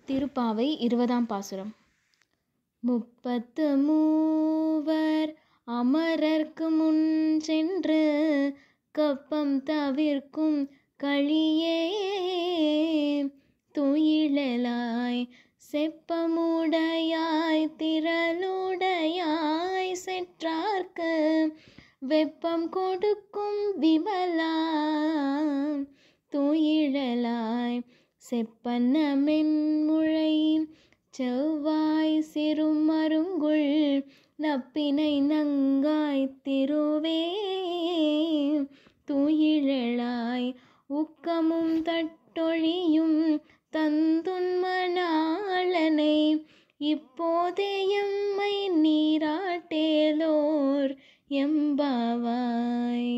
திருப்பாவை 20ஆம் பாசுரம். முப்பத்து மூவர் அமரர்க்கு முன் சென்று கப்பம் தவிர்க்கும் கழியே துயிலெலாய் செப்பமுடையாய் திரளுடையாய் செற்றார்க்கு வெப்பம் கொடுக்கும் விமலா துயிலெலாய் செப்பன்ன மென்முழை செவ்வாய் சிறுமருங்குல் நப்பினை நங்காய் திருவே துயிலெழாய் உக்கமும் தட்டொழியும் தந்துன்மணாளனை இப்போதே எம்மை நீராட்டேலோர் எம்பாவாய்.